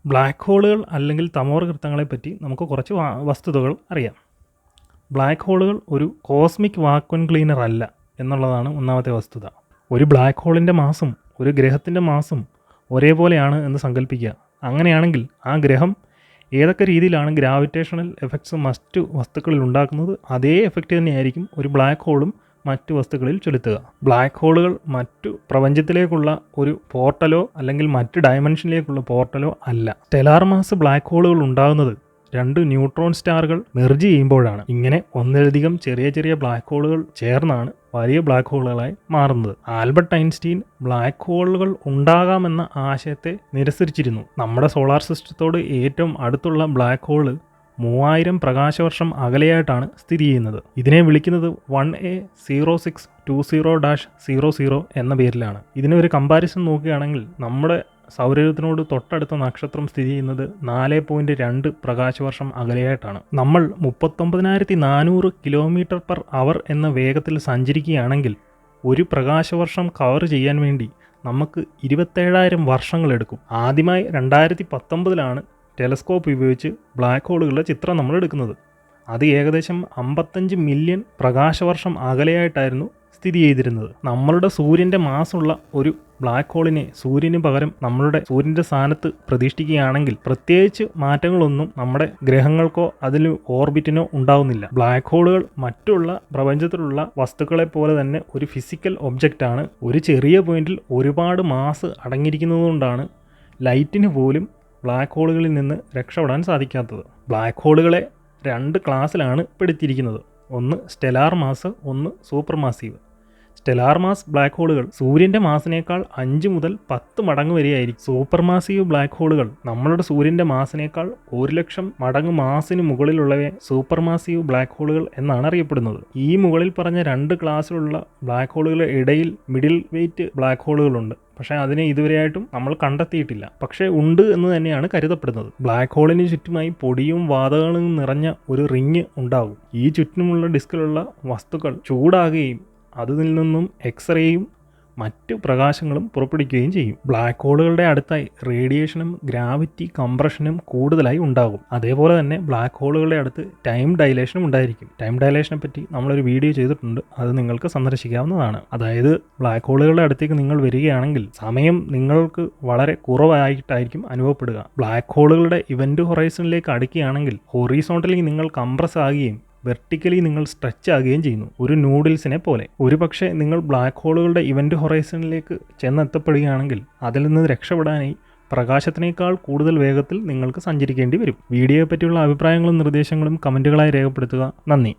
Black ഹോളുകൾ അല്ലെങ്കിൽ തമോർഗർത്തങ്ങളെപ്പറ്റി നമുക്ക് കുറച്ച് വസ്തുതകൾ അറിയാം. ബ്ലാക്ക് ഹോളുകൾ ഒരു കോസ്മിക് വാക്വം ക്ലീനർ അല്ല എന്നുള്ളതാണ് ഒന്നാമത്തെ വസ്തുത. ഒരു ബ്ലാക്ക് ഹോളിൻ്റെ മാസും ഒരു ഗ്രഹത്തിൻ്റെ മാസും ഒരേപോലെയാണ് എന്ന് സങ്കല്പിക്കുക. അങ്ങനെയാണെങ്കിൽ ആ ഗ്രഹം ഏതൊക്കെ രീതിയിലാണ് ഗ്രാവിറ്റേഷണൽ എഫക്ട്സ് മറ്റു വസ്തുക്കളിൽ ഉണ്ടാക്കുന്നത്, അതേ എഫക്റ്റ് തന്നെയായിരിക്കും ഒരു ബ്ലാക്ക് ഹോളും മറ്റു വസ്തുക്കളിൽ ചെലുത്തുക. ബ്ലാക്ക് ഹോളുകൾ മറ്റു പ്രപഞ്ചത്തിലേക്കുള്ള ഒരു പോർട്ടലോ അല്ലെങ്കിൽ മറ്റ് ഡയമെൻഷനിലേക്കുള്ള പോർട്ടലോ അല്ല. സ്റ്റെലാർ മാസ് ബ്ലാക്ക് ഹോളുകൾ ഉണ്ടാകുന്നത് രണ്ട് ന്യൂട്രോൺ സ്റ്റാറുകൾ മെർജ് ചെയ്യുമ്പോഴാണ്. ഇങ്ങനെ ഒന്നിലധികം ചെറിയ ചെറിയ ബ്ലാക്ക് ഹോളുകൾ ചേർന്നാണ് വലിയ ബ്ലാക്ക് ഹോളുകളായി മാറുന്നത്. ആൽബർട്ട് ഐൻസ്റ്റീൻ ബ്ലാക്ക് ഹോളുകൾ ഉണ്ടാകാമെന്ന ആശയത്തെ നിരസിച്ചിരുന്നു. നമ്മുടെ സോളാർ സിസ്റ്റത്തോട് ഏറ്റവും അടുത്തുള്ള ബ്ലാക്ക് ഹോള് 3000 പ്രകാശവർഷം അകലെയായിട്ടാണ് സ്ഥിതി ചെയ്യുന്നത്. ഇതിനെ വിളിക്കുന്നത് 1A0620-00 എന്ന പേരിലാണ്. ഇതിനൊരു കമ്പാരിസൺ നോക്കുകയാണെങ്കിൽ നമ്മുടെ സൗരയൂഥത്തിനോട് തൊട്ടടുത്ത നക്ഷത്രം സ്ഥിതി ചെയ്യുന്നത് 4.2 പ്രകാശവർഷം അകലെയായിട്ടാണ്. നമ്മൾ 39,400 km/h എന്ന വേഗത്തിൽ സഞ്ചരിക്കുകയാണെങ്കിൽ ഒരു പ്രകാശവർഷം കവർ ചെയ്യാൻ വേണ്ടി നമുക്ക് 27,000 വർഷങ്ങളെടുക്കും. ആദ്യമായി 2019 ടെലസ്കോപ്പ് ഉപയോഗിച്ച് ബ്ലാക്ക് ഹോളുകളുടെ ചിത്രം നമ്മൾ എടുക്കുന്നത്. അത് ഏകദേശം 55 മില്യൺ പ്രകാശവർഷം അകലെയായിട്ടായിരുന്നു സ്ഥിതി ചെയ്തിരുന്നത്. നമ്മളുടെ സൂര്യൻ്റെ മാസമുള്ള ഒരു ബ്ലാക്ക് ഹോളിനെ സൂര്യന് പകരം നമ്മളുടെ സൂര്യൻ്റെ സ്ഥാനത്ത് പ്രതിഷ്ഠിക്കുകയാണെങ്കിൽ പ്രത്യേകിച്ച് മാറ്റങ്ങളൊന്നും നമ്മുടെ ഗ്രഹങ്ങൾക്കോ അതിന് ഓർബിറ്റിനോ ഉണ്ടാവുന്നില്ല. ബ്ലാക്ക് ഹോളുകൾ മറ്റുള്ള പ്രപഞ്ചത്തിലുള്ള വസ്തുക്കളെ പോലെ തന്നെ ഒരു ഫിസിക്കൽ ഒബ്ജക്റ്റാണ്. ഒരു ചെറിയ പോയിന്റിൽ ഒരുപാട് മാസ് അടങ്ങിയിരിക്കുന്നതുകൊണ്ടാണ് ലൈറ്റിന് പോലും ബ്ലാക്ക് ഹോളുകളിൽ നിന്ന് രക്ഷപ്പെടാൻ സാധിക്കാത്തത്. ബ്ലാക്ക് ഹോളുകളെ 2 ക്ലാസ്സിലാണ് പെടുത്തിയിരിക്കുന്നത്. ഒന്ന് സ്റ്റെലാർ മാസ്, ഒന്ന് സൂപ്പർ മാസീവ്. സ്റ്റെലാർ മാസ് ബ്ലാക്ക് ഹോളുകൾ സൂര്യൻ്റെ മാസിനേക്കാൾ 5 മുതൽ 10 മടങ്ങ് വരെയായിരിക്കും. സൂപ്പർ മാസീവ് ബ്ലാക്ക് ഹോളുകൾ നമ്മളുടെ സൂര്യൻ്റെ മാസിനേക്കാൾ 1,00,000 മടങ്ങ് മാസിന് മുകളിലുള്ളവയെ സൂപ്പർ മാസീവ് ബ്ലാക്ക് ഹോളുകൾ എന്നാണ് അറിയപ്പെടുന്നത്. ഈ മുകളിൽ പറഞ്ഞ 2 ക്ലാസ്സിലുള്ള ബ്ലാക്ക് ഹോളുകളുടെ ഇടയിൽ മിഡിൽ വെയിറ്റ് ബ്ലാക്ക് ഹോളുകളുണ്ട്. പക്ഷേ അതിനെ ഇതുവരെയായിട്ടും നമ്മൾ കണ്ടെത്തിയിട്ടില്ല. പക്ഷേ ഉണ്ട് എന്ന് തന്നെയാണ് കരുതപ്പെടുന്നത്. ബ്ലാക്ക് ഹോളിന് ചുറ്റുമായി പൊടിയും വാതകങ്ങളും നിറഞ്ഞ ഒരു റിങ് ഉണ്ടാകും. ഈ ചുറ്റുമുള്ള ഡിസ്കിലുള്ള വസ്തുക്കൾ ചൂടാകുകയും അതിൽ നിന്നും എക്സ്റേയും മറ്റു പ്രകാശങ്ങളും പുറപ്പെടുവിക്കുകയും ചെയ്യും. ബ്ലാക്ക് ഹോളുകളുടെ അടുത്തായി റേഡിയേഷനും ഗ്രാവിറ്റി കംപ്രഷനും കൂടുതലായി ഉണ്ടാകും. അതേപോലെ തന്നെ ബ്ലാക്ക് ഹോളുകളുടെ അടുത്ത് ടൈം ഡൈലേഷനും ഉണ്ടായിരിക്കും. ടൈം ഡൈലേഷനെ പറ്റി നമ്മളൊരു വീഡിയോ ചെയ്തിട്ടുണ്ട്, അത് നിങ്ങൾക്ക് സന്ദർശിക്കാവുന്നതാണ്. അതായത് ബ്ലാക്ക് ഹോളുകളുടെ അടുത്തേക്ക് നിങ്ങൾ വരികയാണെങ്കിൽ സമയം നിങ്ങൾക്ക് വളരെ കുറവായിട്ടായിരിക്കും അനുഭവപ്പെടുക. ബ്ലാക്ക് ഹോളുകളുടെ ഇവന്റ് ഹൊറൈസണിലേക്ക് അടുക്കുകയാണെങ്കിൽ ഹൊറീസോണ്ടലി നിങ്ങൾ കംപ്രസ് ആകുകയും വെർട്ടിക്കലി നിങ്ങൾ സ്ട്രെച്ച് ആകുകയും ചെയ്യുന്നു, ഒരു നൂഡിൽസിനെ പോലെ. ഒരുപക്ഷെ നിങ്ങൾ ബ്ലാക്ക് ഹോളുകളുടെ ഇവന്റ് ഹൊറൈസണിലേക്ക് ചെന്നെത്തപ്പെടുകയാണെങ്കിൽ അതിൽ നിന്ന് രക്ഷപ്പെടാനായി പ്രകാശത്തിനേക്കാൾ കൂടുതൽ വേഗത്തിൽ നിങ്ങൾക്ക് സഞ്ചരിക്കേണ്ടി വരും. വീഡിയോയെ പറ്റിയുള്ള അഭിപ്രായങ്ങളും നിർദ്ദേശങ്ങളും കമൻറ്റുകളായി രേഖപ്പെടുത്തുക. നന്ദി.